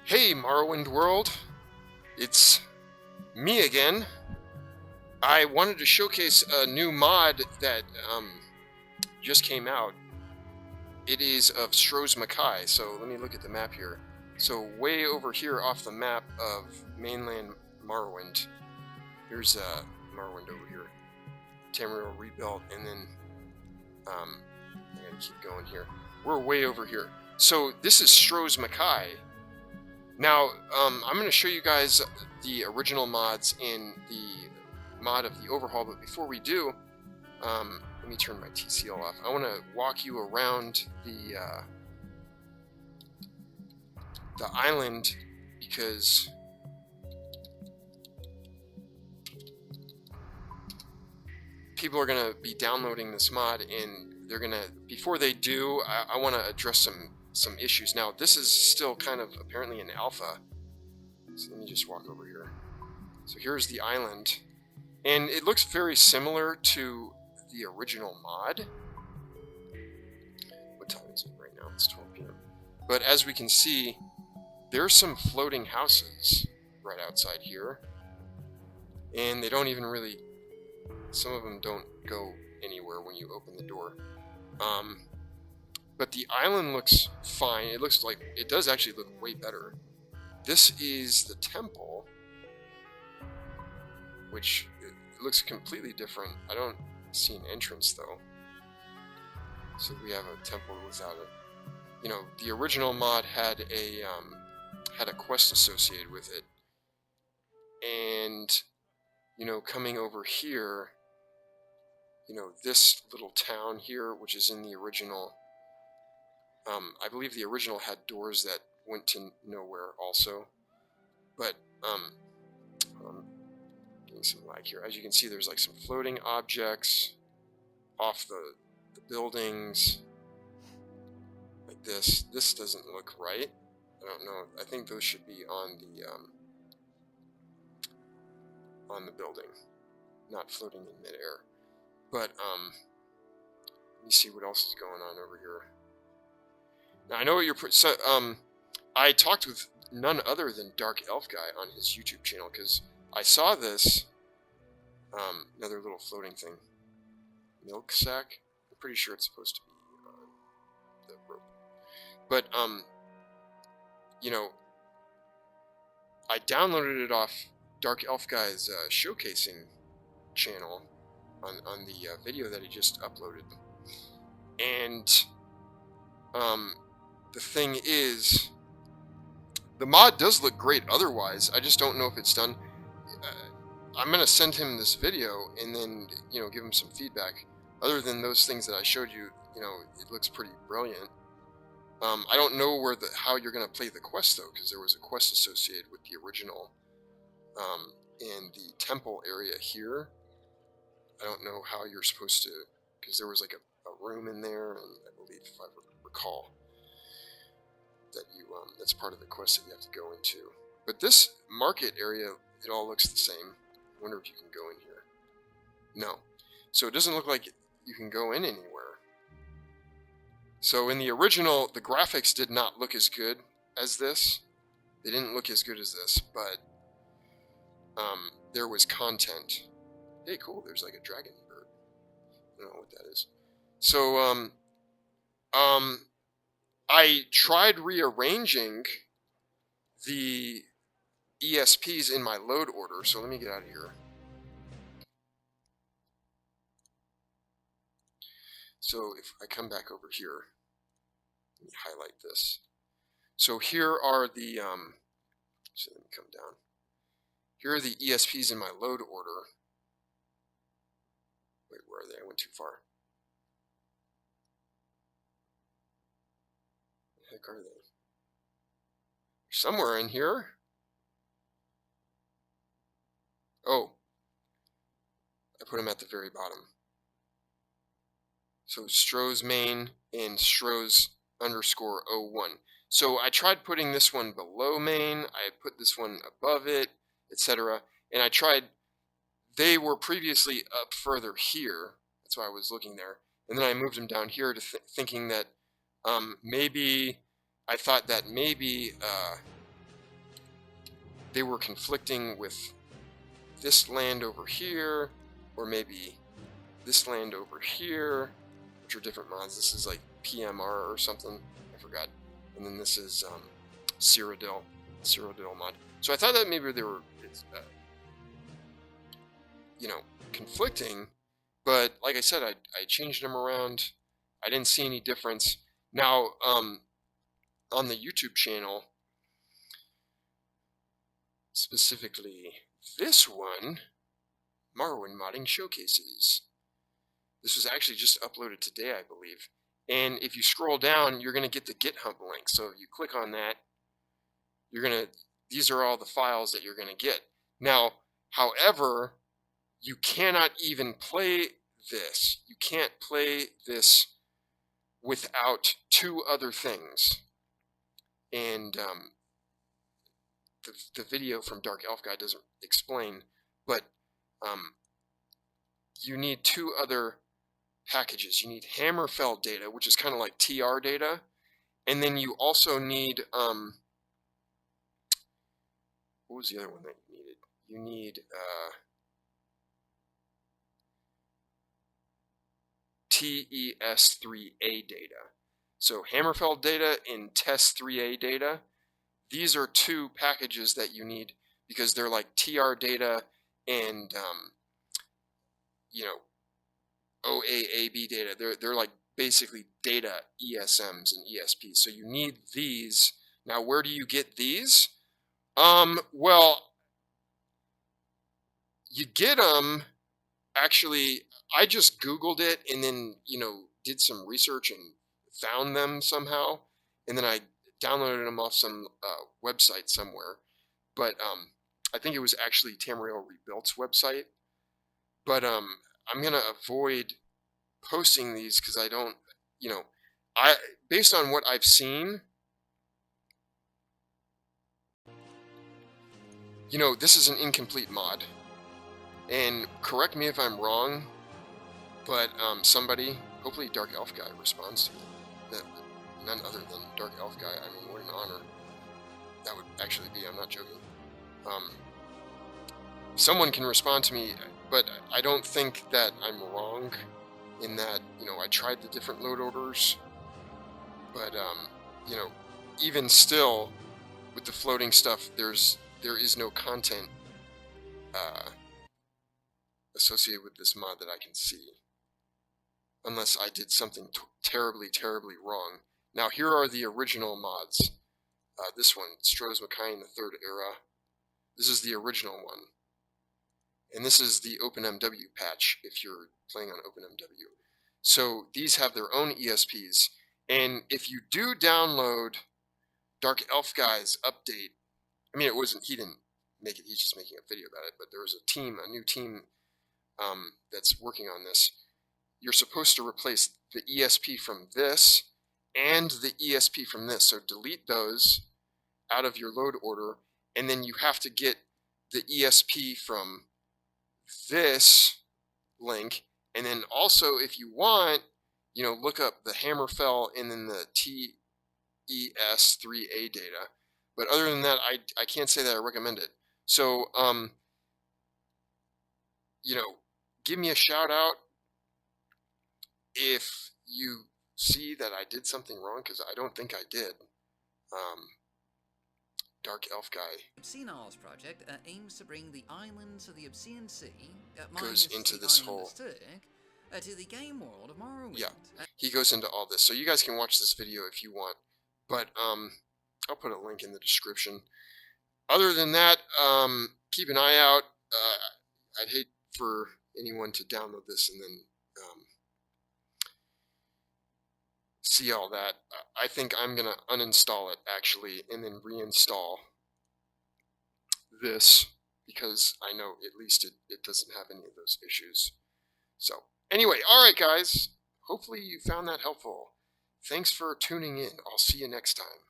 Hey Morrowind World, it's me again. I wanted to showcase a new mod that just came out. It is of Stros M'kai, so let me look at the map here. So way over here off the map of mainland Morrowind, here's Morrowind over here. Tamriel rebuilt, and then I gotta keep going here. We're way over here. So this is Stros M'kai. Now, I'm going to show you guys the original mods in the mod of the overhaul, but before we do, let me turn my TCL off. I want to walk you around the island, because people are going to be downloading this mod, and they're going to, before they do, I want to address some issues. Now, this is still kind of apparently an alpha, so let me just walk over here. So here's the island, and it looks very similar to the original mod. What time is it right now? It's 12 p.m. But as we can see, there's some floating houses right outside here, and they don't even really, some of them don't go anywhere when you open the door. But the island looks fine. It looks like, it does actually look way better. This is the temple, which it looks completely different. I don't see an entrance though. So we have a temple without it. You know, the original mod had a quest associated with it. And, you know, coming over here, you know, this little town here, which is in the original, I believe the original had doors that went to nowhere also. But, getting some lag here. As you can see, there's like some floating objects off the buildings, like this. This doesn't look right. I don't know. I think those should be on the building, not floating in midair. But let me see what else is going on over here. Now I know what you're. I talked with none other than DarkElfGuy on his YouTube channel, because I saw this another little floating thing, milk sack. I'm pretty sure it's supposed to be the rope. But you know, I downloaded it off DarkElfGuy's showcasing channel on the video that he just uploaded, and the thing is, the mod does look great otherwise. I just don't know if it's done. I'm gonna send him this video and then, you know, give him some feedback. Other than those things that I showed you, you know, it looks pretty brilliant. I don't know how you're gonna play the quest though, because there was a quest associated with the original in the temple area here. I don't know how you're supposed to, because there was like a room in there, and I believe, if I recall, that that's part of the quest that you have to go into. But this market area, it all looks the same. I wonder if you can go in here. No. So it doesn't look like you can go in anywhere. So in the original, the graphics did not look as good as this. They didn't look as good as this, but there was content. Hey, cool, there's like a dragon bird. I don't know what that is. So, I tried rearranging the ESPs in my load order, so let me get out of here. So if I come back over here, let me highlight this. So here are the, so let me come down. Here are the ESPs in my load order. Wait, where are they? I went too far. Where the heck are they? Somewhere in here. Oh, I put them at the very bottom. So Stros main and Stros _01. So I tried putting this one below main, I put this one above it, etc. And I tried, they were previously up further here, that's why I was looking there. And then I moved them down here to thinking that maybe, I thought that maybe they were conflicting with this land over here, or maybe this land over here, which are different mods. This is like PMR or something, I forgot. And then this is Cyrodiil mod. So I thought that maybe they were, conflicting, but like I said, I changed them around. I didn't see any difference. Now, on the YouTube channel, specifically this one, Morrowind Modding Showcases. This was actually just uploaded today, I believe. And if you scroll down, you're going to get the GitHub link. So if you click on that, these are all the files that you're going to get. Now, however, you cannot even play this. You can't play this without two other things. And the video from DarkElfGuy doesn't explain, but you need two other packages. You need Hammerfell data, which is kind of like TR data, and then you also need what was the other one that you needed? You need TES3A data. So Hammerfell data and TES3A data. These are two packages that you need because they're like TR data and OAAB data. They're like basically data ESMs and ESPs. So you need these. Now, where do you get these? Well, you get them. Actually, I just Googled it and then did some research and found them somehow, and then I downloaded them off some website somewhere. But I think it was actually Tamriel Rebuilt's website. But I'm gonna avoid posting these because I don't, based on what I've seen, this is an incomplete mod. And correct me if I'm wrong, but somebody, hopefully DarkElfGuy responds to me. None other than DarkElfGuy. I mean, what an honor that would actually be. I'm not joking. Someone can respond to me, but I don't think that I'm wrong in that, I tried the different load orders, but, even still, with the floating stuff, there is no content associated with this mod that I can see, unless I did something terribly, terribly wrong. Now, here are the original mods. This one, Stros M'kai in the Third Era. This is the original one. And this is the OpenMW patch, if you're playing on OpenMW. So these have their own ESPs. And if you do download DarkElfGuy's update, I mean, he didn't make it, he's just making a video about it, but there was a new team that's working on this. You're supposed to replace the ESP from this and the ESP from this. So delete those out of your load order, and then you have to get the ESP from this link, and then also if you want, look up the Hammerfell and then the TES3A data. But other than that, I can't say that I recommend it. So give me a shout out if you see that I did something wrong, because I don't think I did. DarkElfGuy Obscene Isles project aims to bring the islands of the Obscene Sea goes into this whole to the game world of Morrowind. Yeah, he goes into all this, so you guys can watch this video if you want. But I'll put a link in the description. Other than that, keep an eye out. I'd hate for anyone to download this and then see all that. I think I'm gonna uninstall it actually and then reinstall this, because I know at least it doesn't have any of those issues. So anyway, alright guys, hopefully you found that helpful. Thanks for tuning in. I'll see you next time.